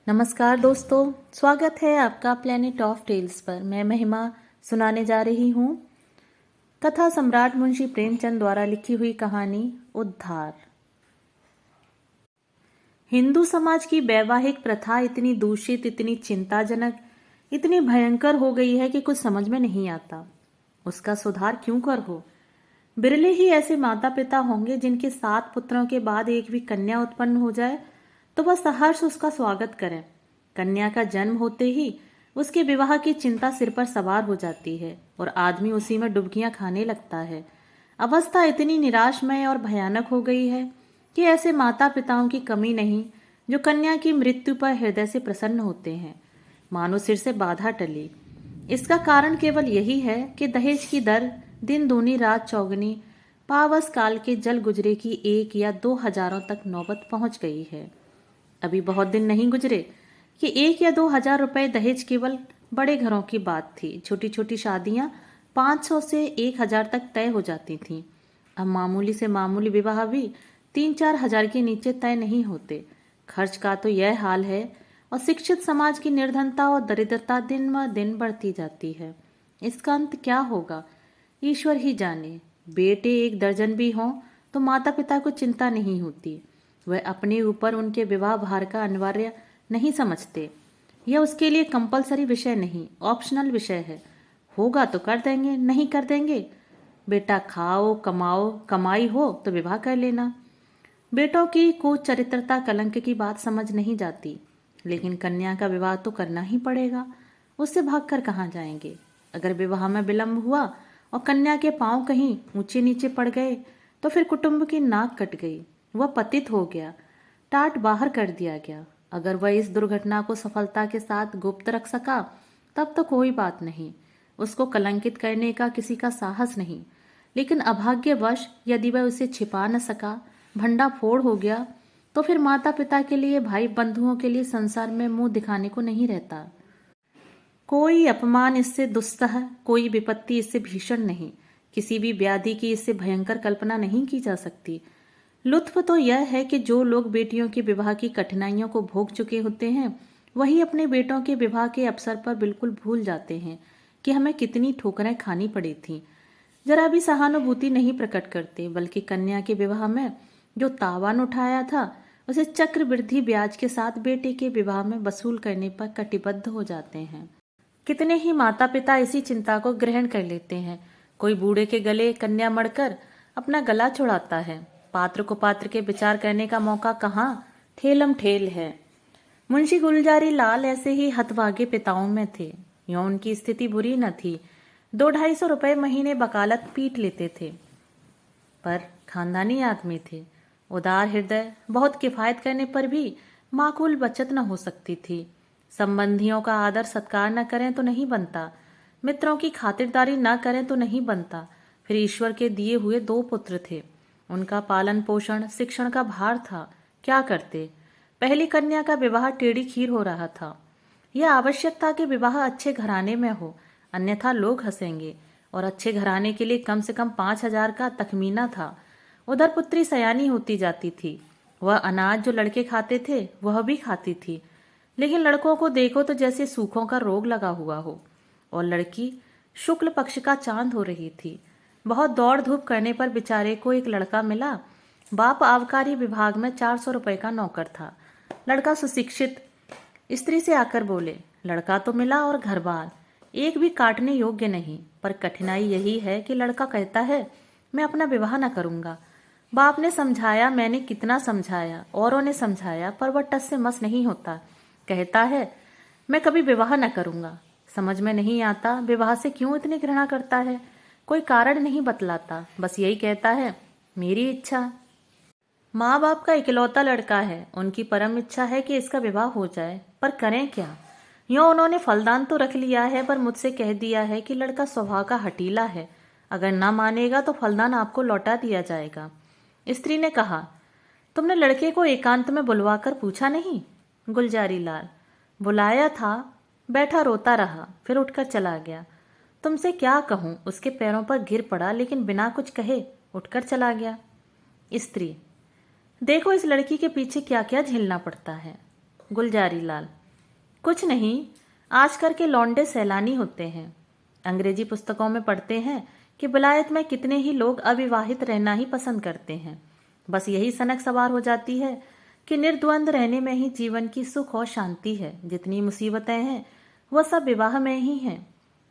नमस्कार दोस्तों, स्वागत है आपका प्लेनेट ऑफ टेल्स पर। मैं महिमा सुनाने जा रही हूँ कथा सम्राट मुंशी प्रेमचंद द्वारा लिखी हुई कहानी उद्धार। हिंदू समाज की वैवाहिक प्रथा इतनी दूषित, इतनी चिंताजनक, इतनी भयंकर हो गई है कि कुछ समझ में नहीं आता उसका सुधार क्यों कर हो। बिरले ही ऐसे माता पिता होंगे जिनके 7 पुत्रों के बाद एक भी कन्या उत्पन्न हो जाए तो वह सहर्ष उसका स्वागत करें। कन्या का जन्म होते ही उसके विवाह की चिंता सिर पर सवार हो जाती है और आदमी उसी में डुबकियां खाने लगता है। अवस्था इतनी निराशमय और भयानक हो गई है कि ऐसे माता पिताओं की कमी नहीं जो कन्या की मृत्यु पर हृदय से प्रसन्न होते हैं, मानो सिर से बाधा टली। इसका कारण केवल यही है कि दहेज की दर दिन दूनी रात चौगनी, पावस काल के जल गुजरे की 1 या 2 हजारों तक नौबत पहुंच गई है। अभी बहुत दिन नहीं गुजरे कि 1 या 2 हजार रुपए दहेज केवल बड़े घरों की बात थी। छोटी छोटी शादियां 500 से 1 हजार तक तय हो जाती थीं। अब मामूली से मामूली विवाह भी 3-4 हजार के नीचे तय नहीं होते। खर्च का तो यह हाल है और शिक्षित समाज की निर्धनता और दरिद्रता दिन ब दिन बढ़ती जाती है। इसका अंत क्या होगा ईश्वर ही जाने। बेटे 1 दर्जन भी हों तो माता पिता को चिंता नहीं होती। वह अपने ऊपर उनके विवाह भार का अनिवार्य नहीं समझते। यह उसके लिए कंपलसरी विषय नहीं, ऑप्शनल विषय है। होगा तो कर देंगे, नहीं कर देंगे। बेटा खाओ कमाओ, कमाई हो तो विवाह कर लेना। बेटों की कुछ चरित्रता कलंक की बात समझ नहीं जाती, लेकिन कन्या का विवाह तो करना ही पड़ेगा। उससे भागकर कहाँ जाएंगे। अगर विवाह में विलंब हुआ और कन्या के पांव कहीं ऊंचे नीचे पड़ गए तो फिर कुटुंब की नाक कट गई, वह पतित हो गया, टाट बाहर कर दिया गया। अगर वह इस दुर्घटना को सफलता के साथ गुप्त रख सका तब तो कोई बात नहीं, उसको कलंकित करने का किसी का साहस नहीं। लेकिन अभाग्यवश यदि वह उसे छिपा न सका, भंडा फोड़ हो गया, तो फिर माता पिता के लिए, भाई बंधुओं के लिए संसार में मुंह दिखाने को नहीं रहता। कोई अपमान इससे दुस्सह, कोई विपत्ति इससे भीषण नहीं, किसी भी व्याधि की इससे भयंकर कल्पना नहीं की जा सकती। लुत्फ तो यह है कि जो लोग बेटियों के विवाह की कठिनाइयों को भोग चुके होते हैं वही अपने बेटों के विवाह के अवसर पर बिल्कुल भूल जाते हैं कि हमें कितनी ठोकरें खानी पड़ी थीं। जरा भी सहानुभूति नहीं प्रकट करते, बल्कि कन्या के विवाह में जो तावान उठाया था उसे चक्रवृद्धि ब्याज के साथ बेटे के विवाह में वसूल करने पर कटिबद्ध हो जाते हैं। कितने ही माता पिता इसी चिंता को ग्रहण कर लेते हैं। कोई बूढ़े के गले कन्या मढ़कर अपना गला छुड़ाता है। पात्र को पात्र के विचार करने का मौका कहाँ, ठेलम ठेल है। मुंशी गुलजारी लाल ऐसे ही हतभागे पिताओं में थे। यों उनकी स्थिति बुरी न थी, 200-250 रुपए महीने वकालत पीट लेते थे, पर खानदानी आदमी थे। उदार हृदय, बहुत किफायत करने पर भी माकूल बचत न हो सकती थी। संबंधियों का आदर सत्कार न करें तो नहीं बनता, मित्रों की खातिरदारी न करें तो नहीं बनता। फिर ईश्वर के दिए हुए 2 पुत्र थे, उनका पालन पोषण शिक्षण का भार था। क्या करते। पहली कन्या का विवाह टेढ़ी खीर हो रहा था। यह आवश्यक था कि विवाह अच्छे घराने में हो, अन्यथा लोग हंसेंगे, और अच्छे घराने के लिए कम से कम 5 हजार का तखमीना था। उधर पुत्री सयानी होती जाती थी। वह अनाज जो लड़के खाते थे वह भी खाती थी, लेकिन लड़कों को देखो तो जैसे सूखों का रोग लगा हुआ हो। और लड़की शुक्ल पक्ष का चांद हो रही थी। बहुत दौड़ धूप करने पर बेचारे को एक लड़का मिला। बाप आबकारी विभाग में 400 रुपए का नौकर था। लड़का सुशिक्षित। स्त्री से आकर बोले, लड़का तो मिला और घर बार एक भी काटने योग्य नहीं, पर कठिनाई यही है कि लड़का कहता है मैं अपना विवाह न करूंगा। बाप ने समझाया, मैंने कितना समझाया, औरों ने समझाया, पर वह टस से मस नहीं होता। कहता है मैं कभी विवाह न करूंगा। समझ में नहीं आता विवाह से क्यों इतनी घृणा करता है। कोई कारण नहीं बतलाता, बस यही कहता है मेरी इच्छा। माँ बाप का इकलौता लड़का है, उनकी परम इच्छा है कि इसका विवाह हो जाए, पर करें क्या। यूं उन्होंने फलदान तो रख लिया है, पर मुझसे कह दिया है कि लड़का स्वभाव का हठीला है, अगर ना मानेगा तो फलदान आपको लौटा दिया जाएगा। स्त्री ने कहा, तुमने लड़के को एकांत में बुलवाकर पूछा नहीं। गुलजारी लाल, बुलाया था, बैठा रोता रहा, फिर उठकर चला गया। तुमसे क्या कहूं, उसके पैरों पर गिर पड़ा, लेकिन बिना कुछ कहे उठकर चला गया। स्त्री, देखो इस लड़की के पीछे क्या क्या झेलना पड़ता है। गुलजारी लाल, कुछ नहीं, आजकल के लौंडे सैलानी होते हैं। अंग्रेजी पुस्तकों में पढ़ते हैं कि विलायत में कितने ही लोग अविवाहित रहना ही पसंद करते हैं। बस यही सनक सवार हो जाती है कि निर्द्वंद रहने में ही जीवन की सुख और शांति है। जितनी मुसीबतें हैं वह सब विवाह में ही हैं।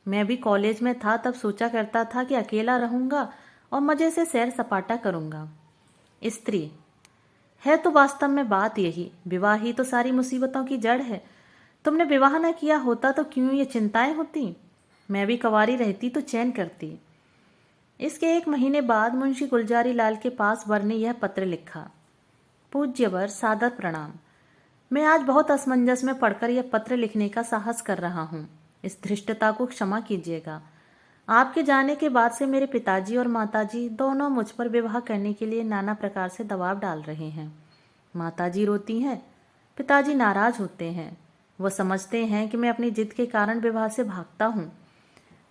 मैं भी कॉलेज में था तब सोचा करता था कि अकेला रहूंगा और मजे से सैर सपाटा करूंगा। स्त्री है तो वास्तव में बात यही, विवाह ही तो सारी मुसीबतों की जड़ है। तुमने विवाह न किया होता तो क्यों ये चिंताएं होती? मैं भी कंवारी रहती तो चैन करती। इसके 1 महीने बाद मुंशी गुलजारी लाल के पास वर ने यह पत्र लिखा। पूज्य वर, सादर प्रणाम। मैं आज बहुत असमंजस में पढ़कर यह पत्र लिखने का साहस कर रहा हूँ। इस धृष्टता को क्षमा कीजिएगा। आपके जाने के बाद से मेरे पिताजी और माताजी दोनों मुझ पर विवाह करने के लिए नाना प्रकार से दबाव डाल रहे हैं। माताजी रोती हैं, पिताजी नाराज होते हैं। वो समझते हैं कि मैं अपनी जिद के कारण विवाह से भागता हूँ।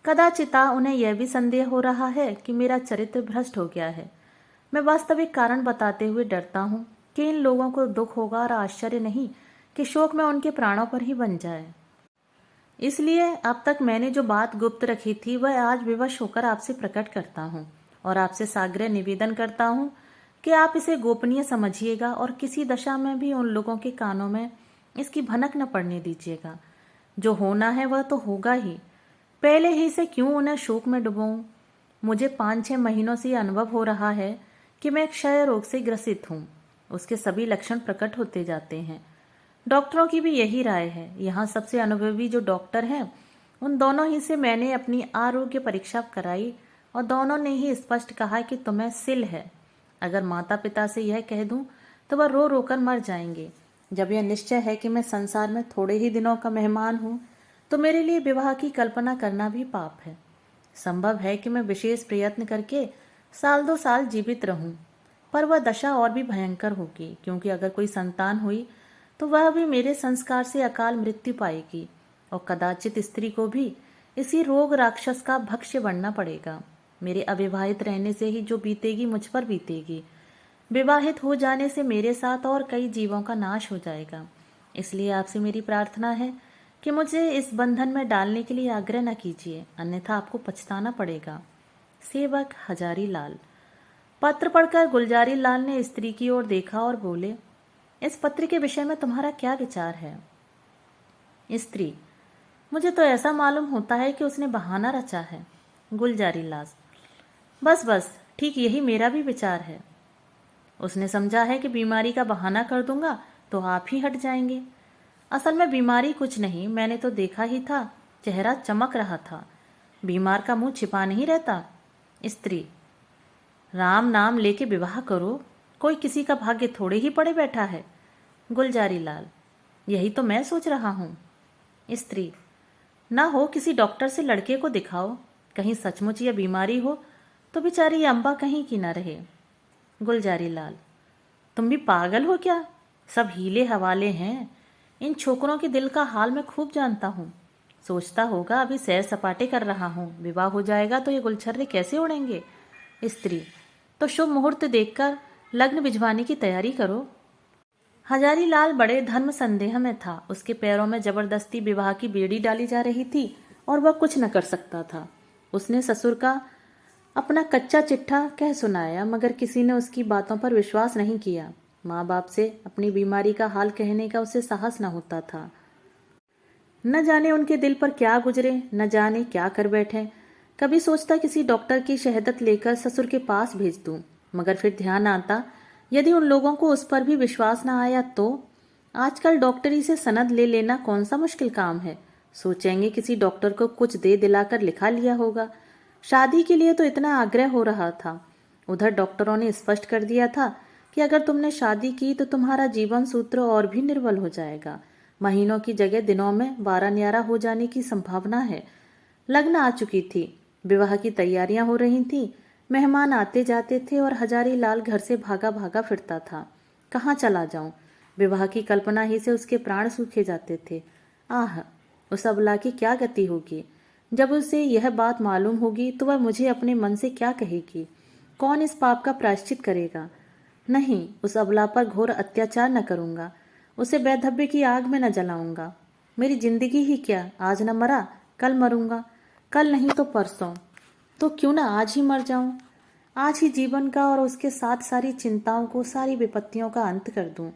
कदाचिता उन्हें यह भी संदेह हो रहा है कि मेरा चरित्र भ्रष्ट हो गया है। मैं वास्तविक कारण बताते हुए डरता हूँ कि इन लोगों को दुख होगा और आश्चर्य नहीं कि शोक में उनके प्राणों पर ही बन जाए। इसलिए अब तक मैंने जो बात गुप्त रखी थी वह आज विवश होकर आपसे प्रकट करता हूँ और आपसे साग्रह निवेदन करता हूँ कि आप इसे गोपनीय समझिएगा और किसी दशा में भी उन लोगों के कानों में इसकी भनक न पड़ने दीजिएगा। जो होना है वह तो होगा ही। पहले ही से क्यों उन्हें शोक में डुबाऊं? मुझे 5-6 महीनों से यह अनुभव हो रहा है कि मैं क्षय रोग से ग्रसित हूँ। उसके सभी लक्षण प्रकट होते जाते हैं। डॉक्टरों की भी यही राय है। यहाँ सबसे अनुभवी जो डॉक्टर हैं उन दोनों ही से मैंने अपनी आरोग्य परीक्षा कराई और दोनों ने ही स्पष्ट कहा कि तुम्हें सिल है। अगर माता पिता से यह कह दूं तो वह रो रो कर मर जाएंगे। जब यह निश्चय है कि मैं संसार में थोड़े ही दिनों का मेहमान हूँ तो मेरे लिए विवाह की कल्पना करना भी पाप है। संभव है कि मैं विशेष प्रयत्न करके 1-2 साल जीवित रहूं, पर वह दशा और भी भयंकर होगी, क्योंकि अगर कोई संतान हुई तो वह भी मेरे संस्कार से अकाल मृत्यु पाएगी और कदाचित स्त्री को भी इसी रोग राक्षस का भक्ष्य बनना पड़ेगा। मेरे अविवाहित रहने से ही जो बीतेगी मुझ पर बीतेगी। विवाहित हो जाने से मेरे साथ और कई जीवों का नाश हो जाएगा। इसलिए आपसे मेरी प्रार्थना है कि मुझे इस बंधन में डालने के लिए आग्रह न कीजिए, अन्यथा आपको पछताना पड़ेगा। सेवक हजारी लाल। पत्र पढ़कर गुलजारी लाल ने स्त्री की ओर देखा और बोले, इस पत्र के विषय में तुम्हारा क्या विचार है? स्त्री, मुझे तो ऐसा मालूम होता है कि उसने बहाना रचा है। गुलजारी लाल, बस बस, ठीक यही मेरा भी विचार है। उसने समझा है कि बीमारी का बहाना कर दूंगा तो आप ही हट जाएंगे। असल में बीमारी कुछ नहीं, मैंने तो देखा ही था, चेहरा चमक रहा था। बीमार का मुंह छिपा नहीं रहता। स्त्री, राम नाम लेके विवाह करो, कोई किसी का भाग्य थोड़े ही पड़े बैठा है। गुलजारी लाल, यही तो मैं सोच रहा हूँ। स्त्री, ना हो किसी डॉक्टर से लड़के को दिखाओ, कहीं सचमुच यह बीमारी हो तो बेचारी अम्बा कहीं की ना रहे। गुलजारी लाल, तुम भी पागल हो क्या? सब हीले हवाले हैं। इन छोकरों के दिल का हाल मैं खूब जानता हूँ। सोचता होगा अभी सैर सपाटे कर रहा हूँ, विवाह हो जाएगा तो ये गुलछर्रे कैसे उड़ेंगे। स्त्री, तो शुभ मुहूर्त देखकर लग्न भिजवाने की तैयारी करो। हजारी लाल बड़े धर्म संदेह में था। उसके पैरों में जबरदस्ती विवाह की बेड़ी डाली जा रही थी और वह कुछ न कर सकता था। उसने ससुर का अपना कच्चा चिट्ठा कह सुनाया, मगर किसी ने उसकी बातों पर विश्वास नहीं किया। माँ बाप से अपनी बीमारी का हाल कहने का उसे साहस न होता था। न जाने उनके दिल पर क्या गुजरे, न जाने क्या कर बैठे। कभी सोचता किसी डॉक्टर की शहादत लेकर ससुर के पास भेज दूं, मगर फिर ध्यान आता यदि उन लोगों को उस पर भी विश्वास न आया तो। आजकल डॉक्टरी से सनद ले लेना कौन सा मुश्किल काम है। सोचेंगे किसी डॉक्टर को कुछ दे दिलाकर लिखा लिया होगा। शादी के लिए तो इतना आग्रह हो रहा था। उधर डॉक्टरों ने स्पष्ट कर दिया था कि अगर तुमने शादी की तो तुम्हारा जीवन सूत्र और भी निर्बल हो जाएगा। महीनों की जगह दिनों में 12 हो जाने की संभावना है। लग्न आ चुकी थी, विवाह की तैयारियां हो रही थी, मेहमान आते जाते थे और हजारी लाल घर से भागा भागा फिरता था। कहाँ चला जाऊं? विवाह की कल्पना ही से उसके प्राण सूखे जाते थे। आह, उस अबला की क्या गति होगी। जब उसे यह बात मालूम होगी तो वह मुझे अपने मन से क्या कहेगी। कौन इस पाप का प्रायश्चित करेगा? नहीं, उस अबला पर घोर अत्याचार न करूंगा, उसे वैधव्य की आग में न जलाऊंगा। मेरी जिंदगी ही क्या, आज न मरा कल मरूंगा, कल नहीं तो परसों, तो क्यों ना आज ही मर जाऊं। आज ही जीवन का और उसके साथ सारी चिंताओं को, सारी विपत्तियों का अंत कर दूं।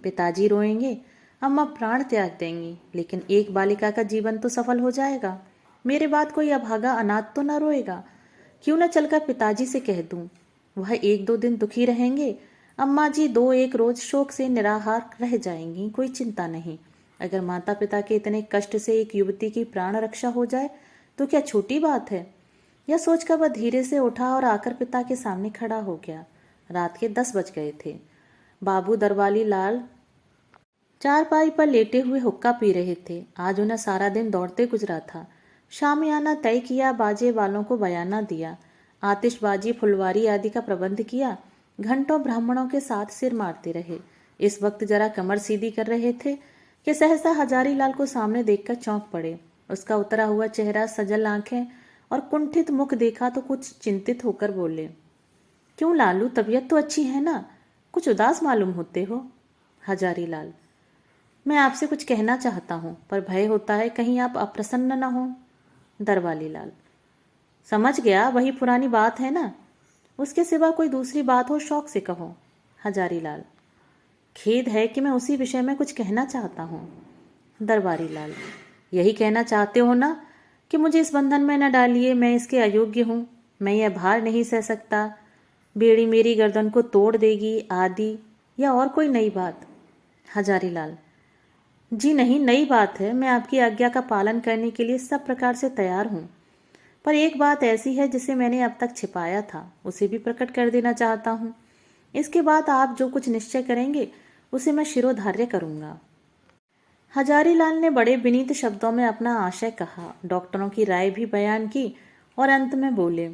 पिताजी रोएंगे, अम्मा प्राण त्याग देंगी, लेकिन एक बालिका का जीवन तो सफल हो जाएगा। मेरे बाद कोई अभागा अनाथ तो ना रोएगा। क्यों न चलकर पिताजी से कह दूं। वह एक दो दिन दुखी रहेंगे, अम्मा जी दो एक रोज शोक से निराहार रह जाएंगी, कोई चिंता नहीं। अगर माता पिता के इतने कष्ट से एक युवती की प्राण रक्षा हो जाए तो क्या छोटी बात है। यह सोचकर वह धीरे से उठा और आकर पिता के सामने खड़ा हो गया। रात के 10 बज गए थे। बाबू दरवाली लाल चारपाई पर लेटे हुए हुक्का पी रहे थे। आज उन्हें सारा दिन दौड़ते गुजरा था। शामियाना तय किया, बाजे वालों को बयाना दिया, आतिशबाजी फुलवारी आदि का प्रबंध किया। घंटों ब्राह्मणों के साथ सिर मारते रहे। इस वक्त जरा कमर सीधी कर रहे थे कि सहसा हजारी लाल को सामने देखकर चौंक पड़े। उसका उतरा हुआ चेहरा, सजल आंखें और कुंठित मुख देखा तो कुछ चिंतित होकर बोले, क्यों लालू, तबीयत तो अच्छी है ना, कुछ उदास मालूम होते हो। हजारी लाल, मैं आपसे कुछ कहना चाहता हूं, पर भय होता है कहीं आप अप्रसन्न न हो। दरवाली लाल, समझ गया, वही पुरानी बात है ना, उसके सिवा कोई दूसरी बात हो शौक से कहो। हजारी लाल, खेद है कि मैं उसी विषय में कुछ कहना चाहता हूँ। दरबारी लाल, यही कहना चाहते हो ना कि मुझे इस बंधन में न डालिए, मैं इसके अयोग्य हूँ, मैं यह भार नहीं सह सकता, बेड़ी मेरी गर्दन को तोड़ देगी आदि, या और कोई नई बात। हजारी लाल, जी नहीं, नई बात है, मैं आपकी आज्ञा का पालन करने के लिए सब प्रकार से तैयार हूँ, पर एक बात ऐसी है जिसे मैंने अब तक छिपाया था, उसे भी प्रकट कर देना चाहता हूँ। इसके बाद आप जो कुछ निश्चय करेंगे उसे मैं शिरोधार्य करूंगा। हजारी लाल ने बड़े विनीत शब्दों में अपना आशय कहा, डॉक्टरों की राय भी बयान की और अंत में बोले,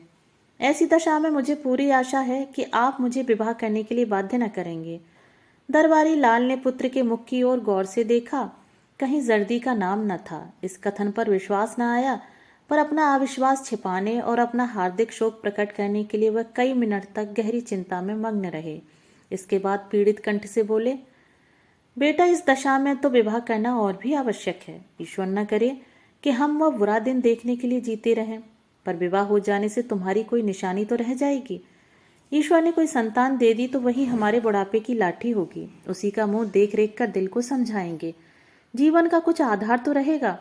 ऐसी दशा में मुझे पूरी आशा है कि आप मुझे विवाह करने के लिए बाध्य न करेंगे। दरबारी लाल ने पुत्र के मुख की ओर गौर से देखा। कहीं जर्दी का नाम न था। इस कथन पर विश्वास न आया, पर अपना अविश्वास छिपाने और अपना हार्दिक शोक प्रकट करने के लिए वह कई मिनट तक गहरी चिंता में मग्न रहे। इसके बाद पीड़ित कंठ से बोले, बेटा, इस दशा में तो विवाह करना और भी आवश्यक है। ईश्वर न करे कि हम वह बुरा दिन देखने के लिए जीते रहें, पर विवाह हो जाने से तुम्हारी कोई निशानी तो रह जाएगी। ईश्वर ने कोई संतान दे दी तो वही हमारे बुढ़ापे की लाठी होगी, उसी का मुंह देख रेख कर दिल को समझाएंगे। जीवन का कुछ आधार तो रहेगा,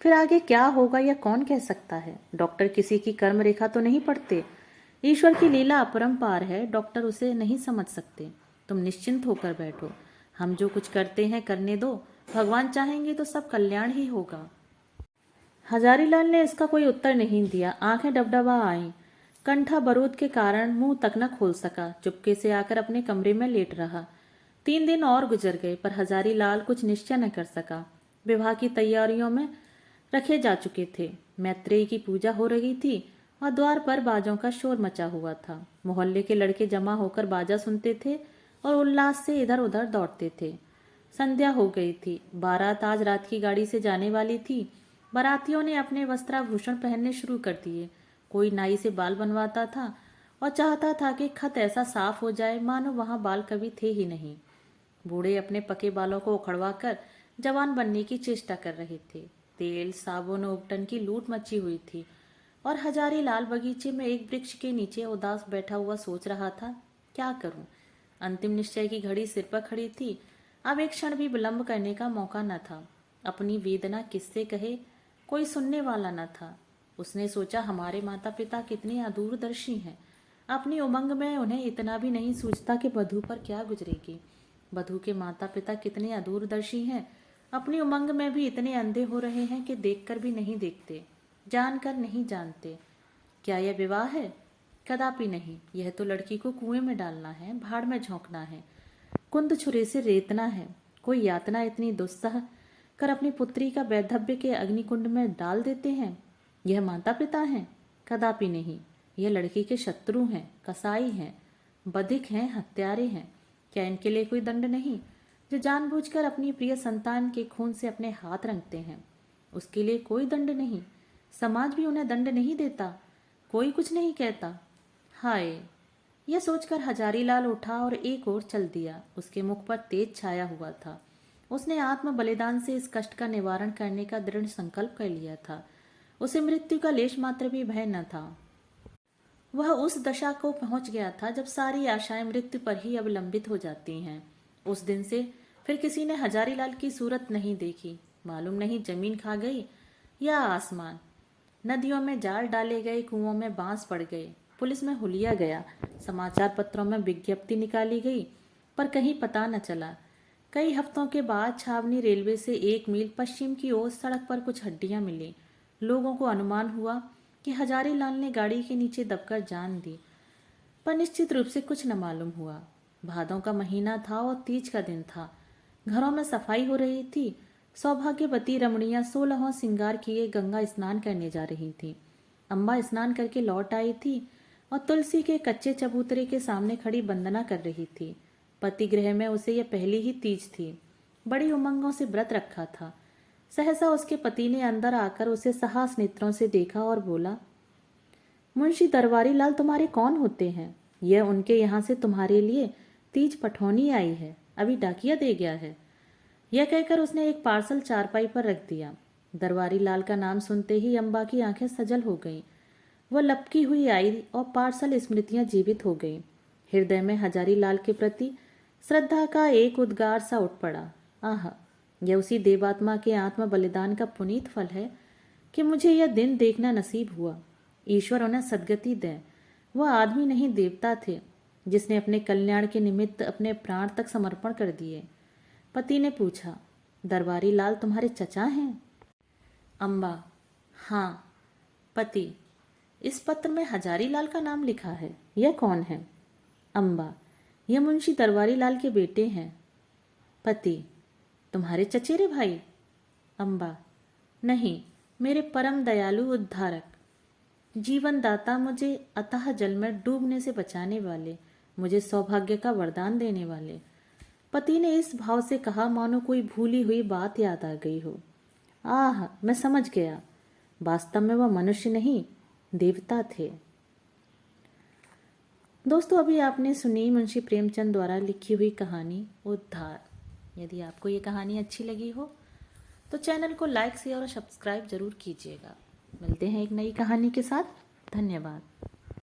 फिर आगे क्या होगा यह कौन कह सकता है। डॉक्टर किसी की कर्म रेखा तो नहीं पढ़ते। ईश्वर की लीला अपरंपार है, डॉक्टर उसे नहीं समझ सकते। तुम निश्चिंत होकर बैठो, हम जो कुछ करते हैं करने दो, भगवान चाहेंगे तो सब कल्याण ही होगा। हजारीलाल ने इसका कोई उत्तर नहीं दिया। आंखें डबडबा आईं। कंठा बरूद के कारण मुंह तक न खोल सका। चुपके से आकर अपने कमरे में लेट रहा। 3 दिन और गुजर गए, पर हजारीलाल कुछ निश्चय न कर सका। विवाह की तैयारियों में रखे जा चुके थे। मैत्रेयी की पूजा हो रही थी और द्वार पर बाजों का शोर मचा हुआ था। मोहल्ले के लड़के जमा होकर बाजा सुनते थे और उल्लास से इधर उधर दौड़ते थे। संध्या हो गई थी। बारात आज रात की गाड़ी से जाने वाली थी। बारातियों ने अपने वस्त्राभूषण पहनने शुरू कर दिए। कोई नाई से बाल बनवाता था और चाहता था कि खत ऐसा साफ हो जाए मानो वहां बाल कभी थे ही नहीं। बूढ़े अपने पके बालों को उखड़वा कर जवान बनने की चेष्टा कर रहे थे। तेल साबुन उपटन की लूट मची हुई थी और हजारी लाल बगीचे में एक वृक्ष के नीचे उदास बैठा हुआ सोच रहा था, क्या करूं। अंतिम निश्चय की घड़ी सिर पर खड़ी थी। अब एक क्षण भी विलंब करने का मौका न था। अपनी वेदना किससे कहे, कोई सुनने वाला न था। उसने सोचा, हमारे माता पिता कितने अदूरदर्शी हैं। अपनी उमंग में उन्हें इतना भी नहीं सूझता कि वधू पर क्या गुजरेगी। वधू के माता पिता कितने अदूरदर्शी हैं, अपनी उमंग में भी इतने अंधे हो रहे हैं कि देखकर भी नहीं देखते, जानकर नहीं जानते। क्या यह विवाह है? कदापि नहीं। यह तो लड़की को कुएं में डालना है, भाड़ में झोंकना है, कुंद छुरे से रेतना है। कोई यातना इतनी दुस्सह कर अपनी पुत्री का वैधव्य के अग्निकुंड में डाल देते हैं। यह माता पिता हैं? कदापि नहीं। यह लड़की के शत्रु हैं, कसाई हैं, बधिक हैं, हत्यारे हैं। क्या इनके लिए कोई दंड नहीं, जो जानबूझकर अपनी प्रिय संतान के खून से अपने हाथ रंगते हैं? उसके लिए कोई दंड नहीं। समाज भी उन्हें दंड नहीं देता, कोई कुछ नहीं कहता। हाय, यह सोचकर हजारीलाल उठा और एक ओर चल दिया। उसके मुख पर तेज छाया हुआ था। उसने आत्म बलिदान से इस कष्ट का निवारण करने का दृढ़ संकल्प कर लिया था। उसे मृत्यु का लेश मात्र भी भय न था। वह उस दशा को पहुंच गया था जब सारी आशाएं मृत्यु पर ही अवलंबित हो जाती हैं। उस दिन से फिर किसी ने हजारीलाल की सूरत नहीं देखी। मालूम नहीं जमीन खा गई या आसमान। नदियों में जाल डाले गए, कुओं में बांस पड़ गए, पुलिस में हुलिया गया, समाचार पत्रों में विज्ञप्ति निकाली गई, पर कहीं पता न चला। कई हफ्तों के बाद छावनी रेलवे से 1 मील पश्चिम की ओर सड़क पर कुछ हड्डियां मिली। लोगों को अनुमान हुआ कि हजारीलाल ने गाड़ी के नीचे दबकर जान दी, पर निश्चित रूप से कुछ न मालूम हुआ। भादों का महीना था और तीज का दिन था। घरों में सफाई हो रही थी। सौभाग्यवती रमणियां 16 श्रृंगार किए गंगा स्नान करने जा रही थी। अम्बा स्नान करके लौट आई थी और तुलसी के कच्चे चबूतरे के सामने खड़ी वंदना कर रही थी। पति गृह में उसे यह पहली ही तीज थी। बड़ी उमंगों से व्रत रखा था। सहसा उसके पति ने अंदर आकर उसे साहस नेत्रों से देखा और बोला, मुंशी दरबारी लाल तुम्हारे कौन होते हैं? यह उनके यहाँ से तुम्हारे लिए तीज पठौनी आई है, अभी डाकिया दे गया है। यह कहकर उसने एक पार्सल चारपाई पर रख दिया। दरबारी लाल का नाम सुनते ही अम्बा की आंखें सजल हो गईं। वह लपकी हुई आई और पार्सल स्मृतियां जीवित हो गईं। हृदय में हजारी लाल के प्रति श्रद्धा का एक उद्गार सा उठ पड़ा। आह, यह उसी देवात्मा के आत्म बलिदान का पुनीत फल है कि मुझे यह दिन देखना नसीब हुआ। ईश्वर उन्हें सदगति दे। वह आदमी नहीं देवता थे जिसने अपने कल्याण के निमित्त अपने प्राण तक समर्पण कर दिए। पति ने पूछा, दरबारी लाल तुम्हारे चचा हैं? अम्बा, हाँ। पति, इस पत्र में हजारी लाल का नाम लिखा है, यह कौन है? अम्बा, यह मुंशी दरबारी लाल के बेटे हैं। पति, तुम्हारे चचेरे भाई? अम्बा, नहीं, मेरे परम दयालु उद्धारक, जीवन दाता, मुझे अथाह जल में डूबने से बचाने वाले, मुझे सौभाग्य का वरदान देने वाले। पति ने इस भाव से कहा मानो कोई भूली हुई बात याद आ गई हो। आह, मैं समझ गया। वास्तव में वह मनुष्य नहीं, देवता थे। दोस्तों, अभी आपने सुनी मुंशी प्रेमचंद द्वारा लिखी हुई कहानी उद्धार। यदि आपको ये कहानी अच्छी लगी हो तो चैनल को लाइक, शेयर और सब्सक्राइब जरूर कीजिएगा। मिलते हैं एक नई कहानी के साथ। धन्यवाद।